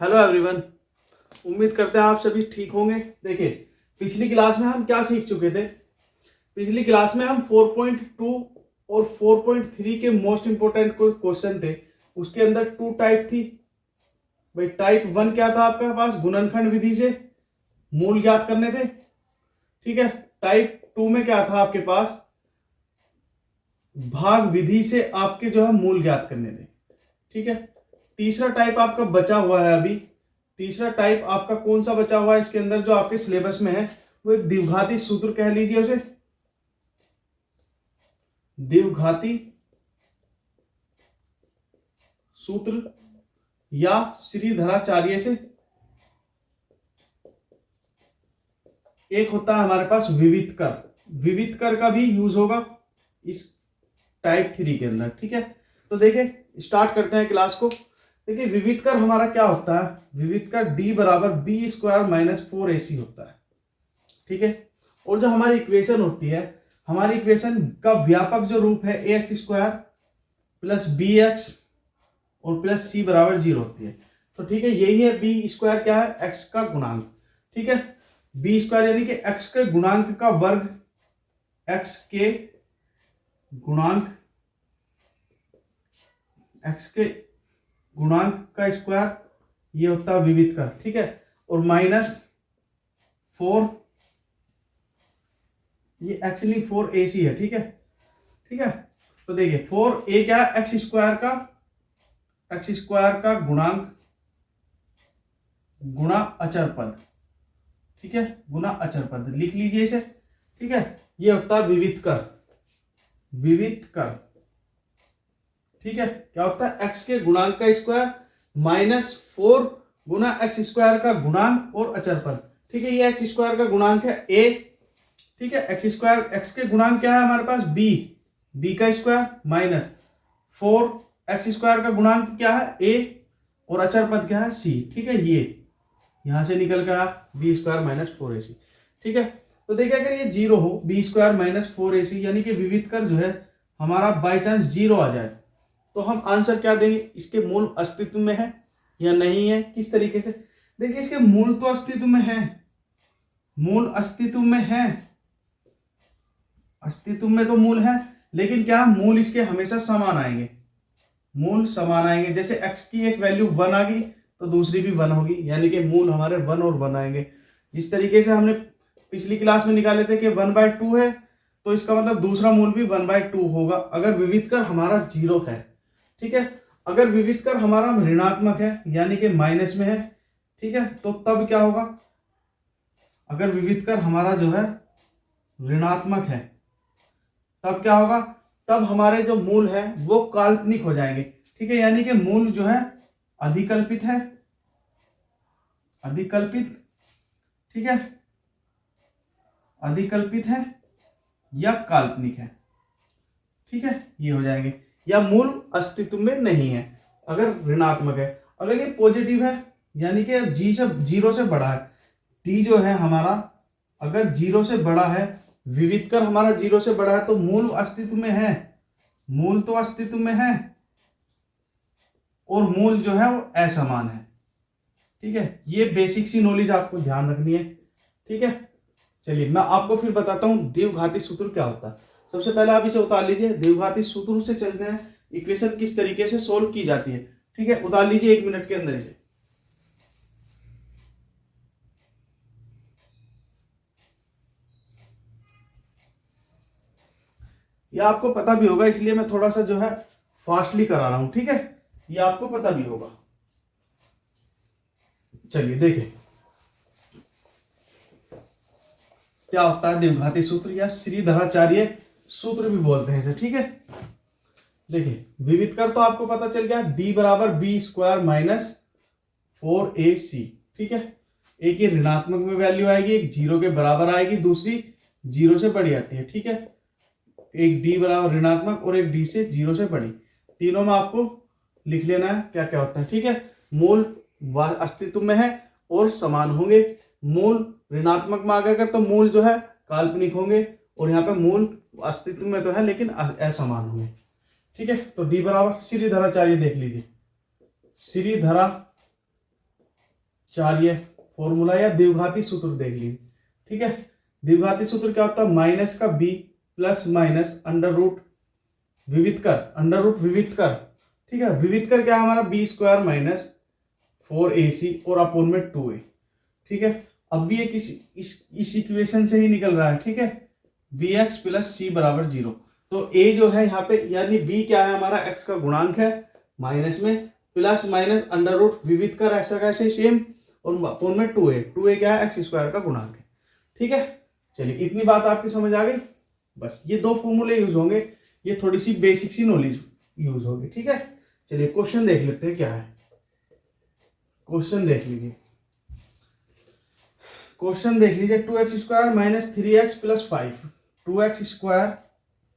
Hello everyone, उम्मीद करते हैं आप सभी ठीक होंगे। देखिए, पिछली क्लास में हम क्या सीख चुके थे। पिछली क्लास में हम 4.2 और 4.3 के मोस्ट इंपोर्टेंट क्वेश्चन थे। उसके अंदर 2 टाइप थी। भाई टाइप 1 क्या था आपके पास, गुणनखंड विधि से मूल ज्ञात करने थे। ठीक है। टाइप 2 में क्या था आपके पास, भाग विधि से आपके जो है मूल ज्ञात करने थे। ठीक है। तीसरा टाइप आपका बचा हुआ है अभी। तीसरा टाइप आपका कौन सा बचा हुआ है इसके अंदर जो आपके सिलेबस में है, वो एक द्विघाती सूत्र कह लीजिए उसे, द्विघाती सूत्र या श्रीधराचार्य से। एक होता है हमारे पास विवितकर। विवितकर का भी यूज होगा इस टाइप 3 के अंदर। ठीक है। तो देखिए, स्टार्ट करते हैं क्लास को। देखिए, विवितकर हमारा क्या होता है, विवितकर d बराबर बी स्क्वायर माइनस 4ac होता है। ठीक है। और जो हमारी इक्वेशन होती है, हमारी इक्वेशन का व्यापक जो रूप है a x square plus b x और प्लस सी बराबर 0 होती है। तो ठीक है, यही है बी स्क्वायर क्या है, एक्स का गुणांक। ठीक है। बी स्क्वायर यानी कि एक्स के गुणांक का वर्ग, एक्स के गुणांक, एक्स के गुणांक का स्क्वायर, ये होता है विवितकर। ठीक है। और माइनस 4, ये एक्चुअली 4ac है। ठीक है। ठीक है। तो देखिए 4a क्या है, एक्स स्क्वायर का गुणांक गुणा अचर पद। ठीक है, गुणा अचर पद लिख लीजिए इसे। ठीक है। ये होता है विवितकर। विवितकर ठीक है, क्या होता है, एक्स के गुणांक का स्क्वायर माइनस 4 गुना एक्स स्क्वायर का गुणांक और अचर पद। ठीक है, ये एक्स स्क्वायर का गुणांक है a। ठीक है, एक्स स्क्वायर, एक्स के गुणांक क्या है हमारे पास b का स्क्वायर माइनस 4 एक्स स्क्वायर का गुणांक क्या है a और अचर पद क्या है c। ठीक है, ये यहां से निकल गया बी स्क्वायर माइनस 4ac। ठीक है। तो देखिए, अगर ये 0 हो, बी स्क्वायर माइनस 4ac यानी कि विवितकर जो है हमारा बाई चांस 0 आ जाए, तो हम आंसर क्या देंगे, इसके मूल अस्तित्व में है या नहीं है, किस तरीके से। देखिए, इसके मूल तो अस्तित्व में है, मूल अस्तित्व में है, अस्तित्व में तो मूल है, लेकिन क्या मूल इसके हमेशा समान आएंगे, मूल समान आएंगे। जैसे x की एक वैल्यू 1 आ गई तो दूसरी भी 1 होगी, यानी कि मूल हमारे 1 और 1 आएंगे। जिस तरीके से हमने पिछली क्लास में निकाले थे कि 1/2 है, तो इसका मतलब दूसरा मूल भी 1/2 होगा अगर विवितकर हमारा 0 है। ठीक है। अगर विवितकर हमारा ऋणात्मक है यानी कि माइनस में है, ठीक है, तो तब क्या होगा, अगर विवितकर हमारा जो है ऋणात्मक है तब क्या होगा, तब हमारे जो मूल है वो काल्पनिक हो जाएंगे। ठीक है, यानी कि मूल जो है अधिकल्पित है, अधिकल्पित, ठीक है, अधिकल्पित है या काल्पनिक है। ठीक है, ये हो जाएंगे, या मूल अस्तित्व में नहीं है अगर ऋणात्मक है। अगर ये पॉजिटिव है यानी कि जी से 0 से बड़ा है, टी जो है हमारा अगर 0 से बड़ा है, विवितकर हमारा 0 से बड़ा है, तो मूल अस्तित्व में है, मूल तो अस्तित्व में है और मूल जो है वो असमान है। ठीक है, ये बेसिक सी नॉलेज आपको ध्यान रखनी है। ठीक है, चलिए मैं आपको फिर बताता हूं द्विघाती सूत्र क्या होता है। सबसे पहले आप इसे उतार लीजिए, द्विघाती सूत्र से चलते हैं इक्वेशन किस तरीके से सोल्व की जाती है। ठीक है, उतार लीजिए 1 मिनट के अंदर इसे। ये आपको पता भी होगा, इसलिए मैं थोड़ा सा जो है फास्टली करा रहा हूं। ठीक है, ये आपको पता भी होगा। चलिए देखिए क्या होता है द्विघाती सूत्र या श्रीधराचार्य सूत्र भी बोलते हैं इसे। ठीक है, देखिए विवितकर तो आपको पता चल गया, d बराबर बी स्क्वायर माइनस 4ac। ठीक है, एक ही ऋणात्मक में वैल्यू आएगी, एक 0 के बराबर आएगी, दूसरी 0 से बड़ी आती है। ठीक है, एक d बराबर ऋणात्मक और एक d से 0 से बड़ी, तीनों में आपको लिख लेना है क्या क्या होता है। ठीक है, मूल अस्तित्व में है और समान होंगे, मूल ऋणात्मक में आ गया तो मूल जो है काल्पनिक होंगे, और यहाँ पे मूल अस्तित्व में तो है लेकिन असमान होंगे। ठीक है, तो डी बराबर श्रीधराचार्य देख लीजिए, श्रीधराचार्य फॉर्मूला या द्विघाती सूत्र देख लीजिए। ठीक है, द्विघाती सूत्र क्या होता है, माइनस का b plus minus under root विविध कर। ठीक है, विविध कर क्या है हमारा, बी स्क्वायर माइनस 4ac और अपोन में 2a। ठीक है, अब भी एक इस इक्वेशन से ही निकल रहा है। ठीक है, bx प्लस सी बराबर 0। तो a जो है यहाँ पे, यानी b क्या है हमारा, x का गुणांक है माइनस में, प्लस माइनस अंडर रूट विविध कर ऐसा कैसे सेम, और अपोन में 2a क्या है, एक्स स्क्वायर का गुणांक है। ठीक है, चलिए इतनी बात आपकी समझ आ गई। बस ये दो फॉर्मूले यूज होंगे, ये थोड़ी सी बेसिक सी नॉलेज यूज होगी। ठीक है, चलिए क्वेश्चन देख लेते हैं क्या है। क्वेश्चन देख लीजिए, क्वेश्चन देख लीजिए, 2x square minus 3x plus 5, 2x square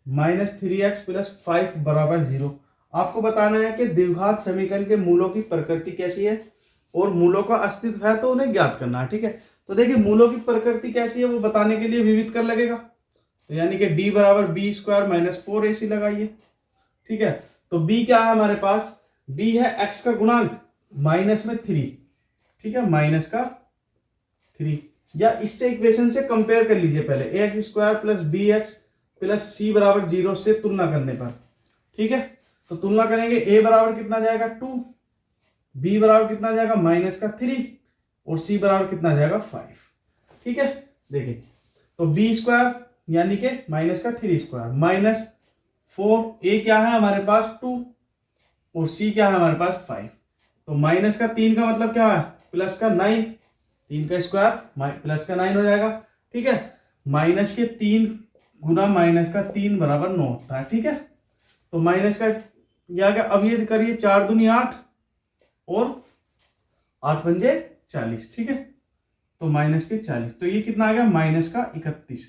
minus 3x plus 5 बराबर 0। आपको बताना है कि द्विघात समीकरण के मूलों की प्रकृति कैसी है और मूलों का अस्तित्व है तो उन्हें ज्ञात करना है। ठीक है, तो देखिए मूलों की प्रकृति कैसी है वो बताने के लिए विविध कर लगेगा, तो यानी कि d बराबर बी स्क्वायर माइनस 4ac लगाइए। ठीक है, तो b क्या है हमारे पास, b है x का गुणांक माइनस में 3। ठीक है, माइनस का 3, या इससे इक्वेशन से कंपेयर कर लीजिए पहले, ax square plus b x plus c बराबर 0 से तुलना करने पर। ठीक है, तो तुलना करेंगे, a बराबर कितना जाएगा 2, b बराबर कितना जाएगा माइनस का 3 और c बराबर कितना जाएगा 5। ठीक है, देखिए तो b स्क्वायर यानी कि माइनस का 3 स्क्वायर माइनस 4, a क्या है हमारे पास 2 और c क्या है हमारे पास 5। तो माइनस का 3 का मतलब क्या है, प्लस का 9, 3 का स्क्वायर प्लस का 9 हो जाएगा। ठीक है, माइनस के 3 गुना माइनस का 3 बराबर 9 होता है। ठीक है, तो माइनस का क्या गया, अब ये करिए 4 दूनी 8 और 8 पंजे 40। ठीक है, तो माइनस के 40, तो ये कितना आ गया माइनस का 31।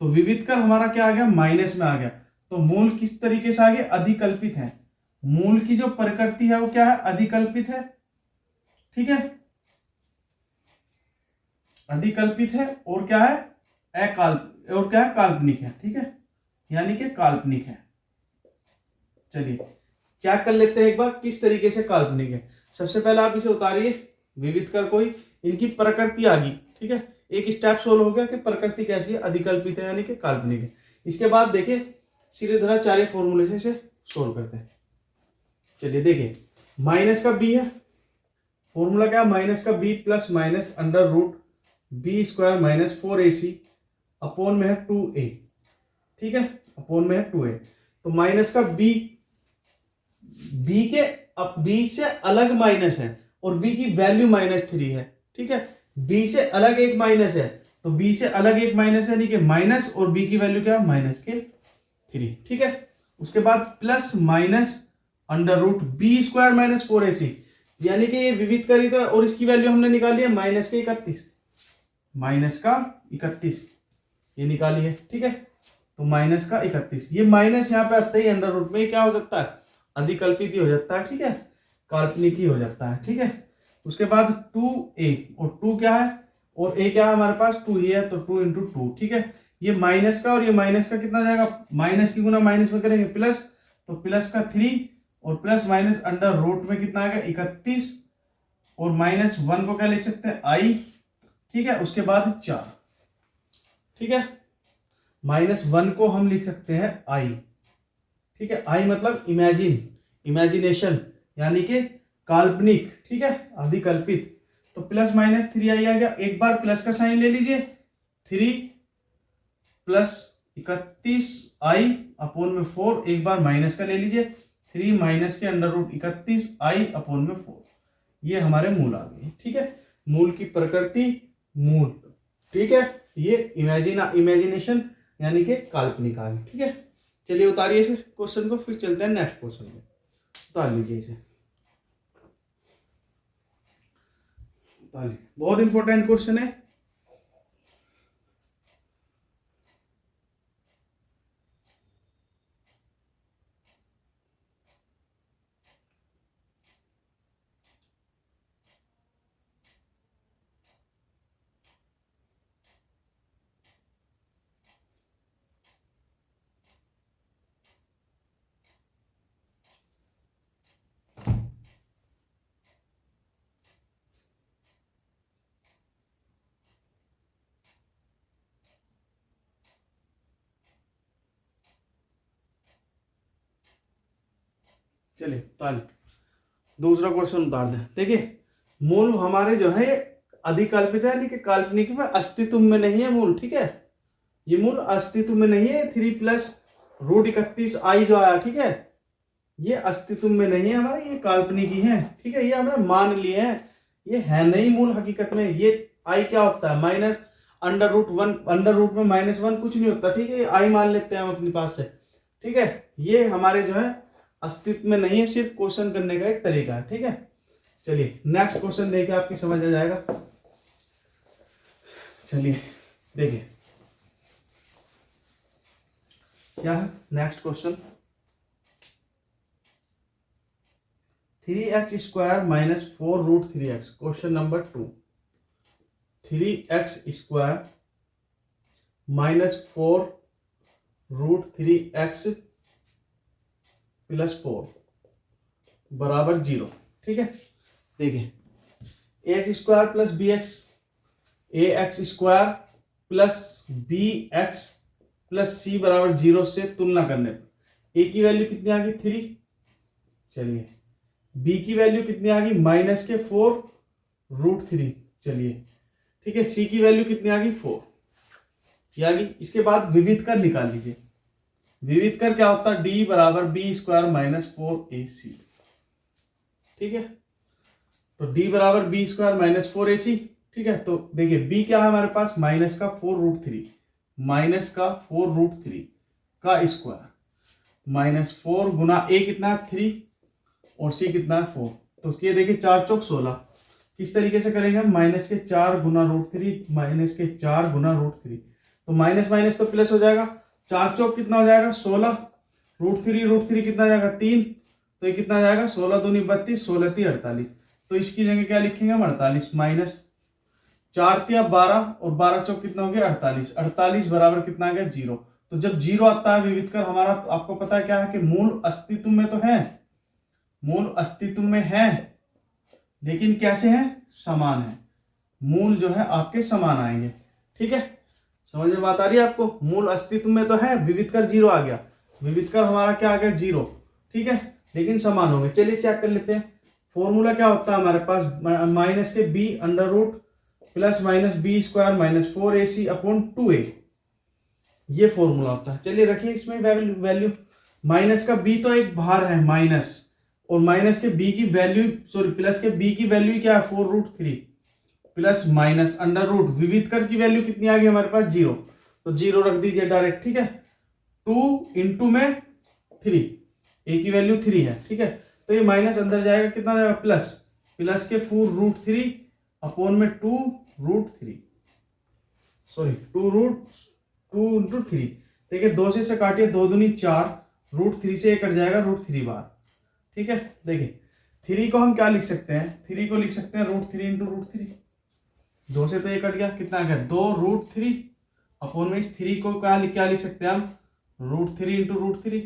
तो विविध कर हमारा क्या आ गया, माइनस में आ गया। तो मूल किस तरीके से आ गया, अधिकल्पित है। मूल की जो प्रकृति है वो क्या है, अधिकल्पित है। ठीक है, अधिकल्पित है और क्या है, और क्या है, काल्पनिक है। ठीक है, यानी कि काल्पनिक है। चलिए चेक कर लेते हैं एक बार किस तरीके से काल्पनिक है। सबसे पहले आप इसे उतारिए, विविध कर कोई, इनकी प्रकृति आ गई। ठीक है, एक स्टेप सोल्व हो गया कि प्रकृति कैसी है, अधिकल्पित है यानी कि काल्पनिक है। इसके बाद देखिए श्रीधराचार्य फॉर्मूले से इसे सोल्व करते हैं। चलिए देखिए, माइनस का बी है, फॉर्मूला क्या है, माइनस का b plus minus under root b square minus 4ac upon में है 2a। ठीक है, अपोन में है 2a। तो माइनस का बी, बी के अब बी से अलग माइनस है और बी की वैल्यू -3 है। ठीक है, बी से अलग एक माइनस है, तो बी से अलग एक माइनस है, यानी कि माइनस और बी की वैल्यू क्या है, -3। ठीक है, उसके बाद plus minus under root b square minus 4ac, यानी कि ये विविध करी तो, और इसकी वैल्यू हमने निकाली है माइनस के 31, ये निकाली है। ठीक है, तो माइनस का 31, ये माइनस यहाँ पे आते ही अंडर रूट में क्या हो जाता है, अधिकल्पित ही हो जाता है। ठीक है, काल्पनिक ही हो जाता है। ठीक है, उसके बाद 2a, और 2 क्या है और a क्या है हमारे पास, 2 ही है, तो 2 इंटू 2। ठीक है, ये माइनस का और ये माइनस का कितना जाएगा, माइनस की गुना माइनस में करेंगे प्लस, तो प्लस का 3 और प्लस माइनस अंडर रूट में कितना आ गया 31, और -1 को क्या लिख सकते हैं, i। ठीक है, उसके बाद 4। ठीक है, -1 को हम लिख सकते हैं i। ठीक है, i मतलब इमेजिनेशन यानी कि काल्पनिक। ठीक है, अधिकल्पित। तो प्लस -3i आ गया, एक बार प्लस का साइन ले लीजिए, 3 प्लस 31i अपोन में 4, एक बार माइनस का ले लीजिए, 3 माइनस के अंडर रूट 31i अपोन में 4। ये हमारे मूल आ गए। ठीक है, मूल की प्रकृति, मूल। ठीक है, ये इमेजिनेशन यानी कि काल्पनिक आ गई। ठीक है, चलिए उतारिए इसे क्वेश्चन को, फिर चलते हैं नेक्स्ट क्वेश्चन में। उतार लीजिए इसे, उतार लीजिए, बहुत इंपॉर्टेंट क्वेश्चन है। चलिए ताली दूसरा क्वेश्चन उतार दें। देखिए मूल हमारे जो है अधिकल्पित है, यानी कि काल्पनिक में अस्तित्व में नहीं है मूल, ठीक है। ये मूल अस्तित्व में नहीं है। 3 प्लस रूट 31 आई जो आया, ठीक है, ये अस्तित्व में नहीं है हमारे, ये काल्पनिक ही है, ठीक है। ये हमने मान लिए हैं, ये है नहीं मूल हकीकत में। ये आई क्या होता है, minus under root 1, under root में -1 कुछ नहीं होता, ठीक है। ये आई मान लेते हैं हम अपने पास से, ठीक है। ये हमारे जो है अस्तित्व में नहीं है, सिर्फ क्वेश्चन करने का एक तरीका है, ठीक है। चलिए नेक्स्ट क्वेश्चन देखिए, आपकी समझ आ जाएगा। चलिए देखिए क्या है next question. 3x square minus 4 root 3x, question number 2। 3x square minus 4 root 3x plus 4 बराबर 0, ठीक है। देखिए ax square plus b x, ax square plus b x plus c बराबर 0 से तुलना करने पर a की वैल्यू कितनी आ गई 3, चलिए b की वैल्यू कितनी आ गई -4 रूट 3, चलिए ठीक है। c की वैल्यू कितनी आ गई 4, ये आ गई। इसके बाद विविध कर निकाल लीजिए। विविध कर क्या होता है, d बराबर बी स्क्वायर माइनस 4ac, ठीक है। तो d बराबर बी स्क्वायर माइनस 4ac, ठीक है। तो देखिए b क्या है हमारे पास, माइनस का 4 रूट 3, माइनस का 4 रूट 3 का स्क्वायर -4 गुना a कितना है 3 और c कितना है 4। तो उसके देखिए 4 चौक 16, किस तरीके से करेंगे हम, -4 गुना रूट 3, -4 गुना रूट 3, तो माइनस माइनस तो प्लस हो जाएगा। 4 चौक कितना हो जाएगा 16, रूट 3 कितना जाएगा 3, तो ये कितना जाएगा 16 दूनी 32, 16 3 48। तो इसकी जगह क्या लिखेंगे हम 48, माइनस 4 तिया 12 और 12 चौक कितना हो गया 48, 48 बराबर कितना आ गया 0। तो जब 0 आता है विविध कर हमारा, तो आपको पता है क्या है कि मूल अस्तित्व में तो है, मूल अस्तित्व में है, लेकिन कैसे है, समान है। मूल जो है आपके समान आएंगे, ठीक है। समझ में बात आ रही है आपको, मूल अस्तित्व में तो है, विविध कर 0 आ गया, विविध कर हमारा क्या आ गया 0, ठीक है, लेकिन समान होंगे। चलिए चेक कर लेते हैं। फॉर्मूला क्या होता है हमारे पास, माइनस के b under root plus minus b square minus 4ac upon 2a, ये फॉर्मूला होता है। चलिए रखिए इसमें वैल्यू, माइनस का b तो एक बाहर है माइनस, और माइनस के b की वैल्यू, सॉरी प्लस के b की वैल्यू क्या है 4 root 3 plus minus under root, विविध कर की वैल्यू कितनी आ गई हमारे पास 0, तो 0 रख दीजिए डायरेक्ट, ठीक है। 2 इंटू में 3, a की वैल्यू 3 है, ठीक है। तो ये माइनस अंदर जाएगा, कितना जाएगा प्लस, प्लस के 4 रूट 3 अपॉन में 2 रूट 3, सॉरी 2 इंटू 3, देखिए 2 से काटिए, 2 दूनी 4, रूट 3 से ये कट जाएगा रूट 3 बार, ठीक है। देखिए 3 को हम क्या लिख सकते हैं, 3 को लिख सकते हैं रूट 3 इंटू रूट 3, 2 से तो ये कट गया, कितना आ गया 2 रूट 3 अपॉन में इस 3 को क्या लिख सकते हैं हम, रूट 3 इंटू रूट 3,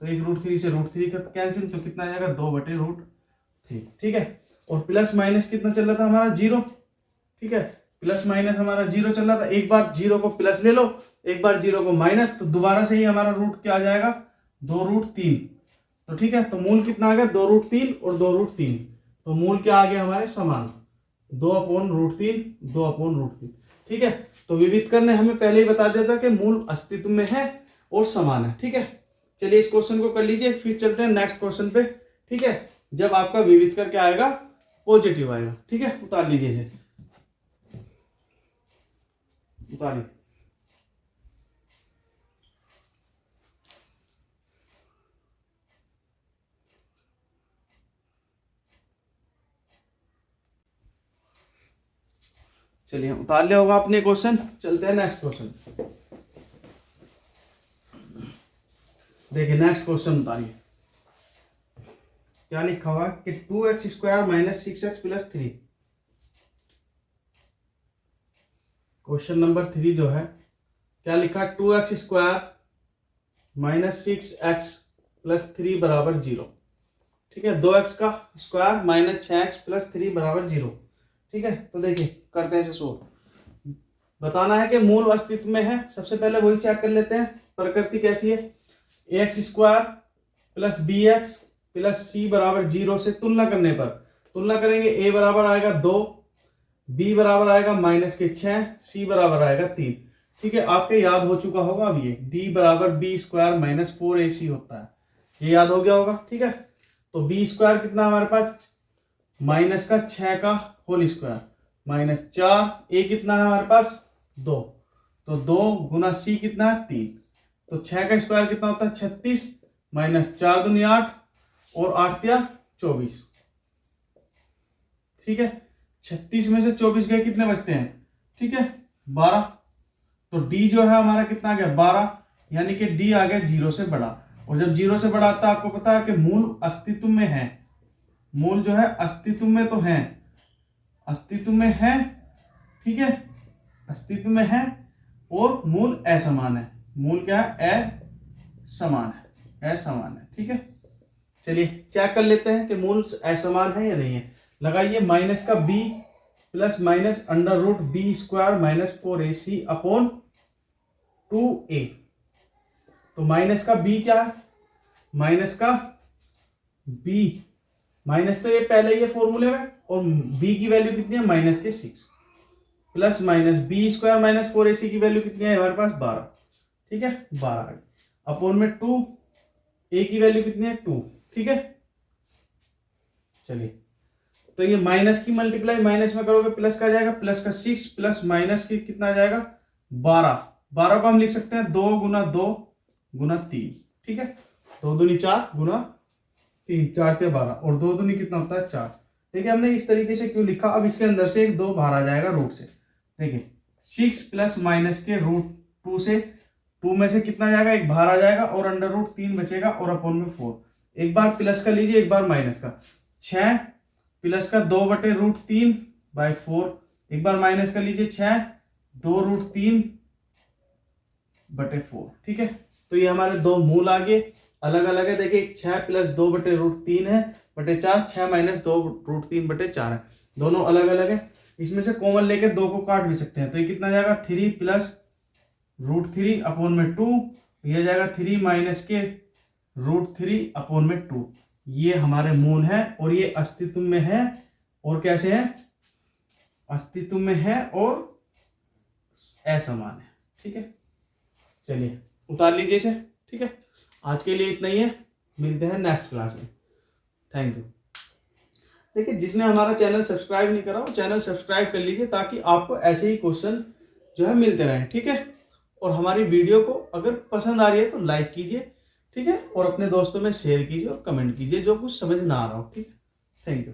तो एक रूट 3 से रूट 3 का कैंसिल, तो कितना आ जाएगा 2 बटे रूट 3, ठीक है। और प्लस माइनस कितना चल रहा था हमारा 0, ठीक है, प्लस माइनस हमारा 0 चल रहा था। एक बार 0 को प्लस ले लो, एक बार 0 को माइनस, तो दोबारा से ही हमारा रूट क्या आ जाएगा 2 रूट 3, तो ठीक है। तो मूल कितना आ गया 2 रूट 3 और 2 रूट 3, तो मूल क्या आ गया हमारे समान, 2 अपॉन रूट 3, 2 अपॉन रूट 3, ठीक है। तो विविध कर ने हमें पहले ही बता दिया था कि मूल अस्तित्व में है और समान है, ठीक है। चलिए इस क्वेश्चन को कर लीजिए, फिर चलते हैं नेक्स्ट क्वेश्चन पे, ठीक है। जब आपका विविध कर क्या आएगा पॉजिटिव आएगा, ठीक है। उतार लीजिए इसे, उतारिए। चलिए उतार लिया होगा आपने क्वेश्चन, चलते हैं नेक्स्ट क्वेश्चन। देखिए नेक्स्ट क्वेश्चन उतारिए, क्या लिखा हुआ कि 2x square minus 6x plus 3, question number 3 जो है क्या लिखा, 2x square minus 6x plus 3 बराबर 0, ठीक है। 2x का स्क्वायर माइनस 6x प्लस 3 बराबर 0, ठीक है। तो देखिए करते हैं इसे सोल्व, बताना है कि मूल अस्तित्व में है। सबसे पहले वही चेक कर लेते हैं प्रकृति कैसी है, ax square plus bx plus c बराबर 0 से तुलना करने पर, तुलना करेंगे, ए बराबर आएगा 2, बी बराबर आएगा -6, सी बराबर आएगा 3। ठीक है, आपके याद हो चुका होगा अब ये d बराबर बी स्क्वायर -4ac होता है, ये याद हो गया होगा। ठीक है, तो बी स्क्वायर कितना हमारे पास, -6 का होल स्क्वायर -4, ए कितना है हमारे पास 2, तो 2 गुना सी कितना है 3, तो 6 का स्क्वायर कितना होता है 36, -4 दूनी 8 और 8 या 24। ठीक है, 36 में से 24 गए, कितने बचते हैं, ठीक है 12, तो d जो है हमारा कितना आ गया 12, यानी कि d आ गया 0 से बड़ा। और जब 0 से बड़ा आता है, आपको पता है कि मूल अस्तित्व में है, मूल जो है अस्तित्व में तो है, अस्तित्व में है, ठीक है, अस्तित्व में है, और मूल असमान है, मूल क्या है असमान है, असमान है। ठीक है, चलिए चेक कर लेते हैं कि मूल असमान है या नहीं है। लगाइए माइनस का b plus minus under root b square -4ac upon 2a, तो माइनस का b क्या है, माइनस का b, माइनस तो ये पहले ही है फॉर्मूले में, और b की वैल्यू कितनी है -6, plus minus b square -4ac की वैल्यू कितनी है हमारे पास 12। ठीक है, 12 अपॉन में 2, a की वैल्यू कितनी है 2। ठीक है, चलिए तो ये माइनस की मल्टीप्लाई माइनस में करोगे प्लस का आ जाएगा, प्लस का 6 प्लस माइनस की कितना आ जाएगा 12, 12 को हम लिख सकते हैं 2 गुना 2 गुना 3। ठीक है, 2 दूनी 4 गुना 3, 4 के 12, और 2 दूनी कितना होता है 4। देखिए हमने इस तरीके से क्यों लिखा, अब इसके अंदर से एक 2 बाहर आ जाएगा रूट से। देखिए 6 प्लस माइनस के रूट 2 से, 2 में से कितना जाएगा, एक बाहर आ जाएगा, और अंडर रूट 3 बचेगा, और अपॉन में 4, एक बार प्लस का लीजिए एक बार माइनस का, 6 प्लस का 2/√3 बाय 4, एक बार माइनस का लीजिए 6 2√3/4। ठीक है, तो ये हमारे दो मूल आगे अलग अलग है। देखिए 6 प्लस 2/√3 है बटे 4, 6 माइनस 2√3/4 है, दोनों अलग अलग है। इसमें से कॉमन लेके 2 को काट भी सकते हैं, तो ये कितना जाएगा 3 प्लस √3 अपॉन में 2, ये जाएगा 3 माइनस के √3 अपॉन में 2। ये हमारे मूल है, और ये अस्तित्व में है, और कैसे है, अस्तित्व में है और असमान है। ठीक है, चलिए उतार लीजिए इसे। ठीक है, आज के लिए इतना ही है, मिलते हैं नेक्स्ट क्लास में। Thank you. देखिए जिसने हमारा चैनल सब्सक्राइब नहीं करा वो चैनल सब्सक्राइब कर लीजिए, ताकि आपको ऐसे ही क्वेश्चन जो है मिलते रहें। ठीक है, और हमारी वीडियो को अगर पसंद आ रही है तो लाइक कीजिए, ठीक है, और अपने दोस्तों में शेयर कीजिए और कमेंट कीजिए जो कुछ समझ ना आ रहा हो। ठीक है, थैंक यू।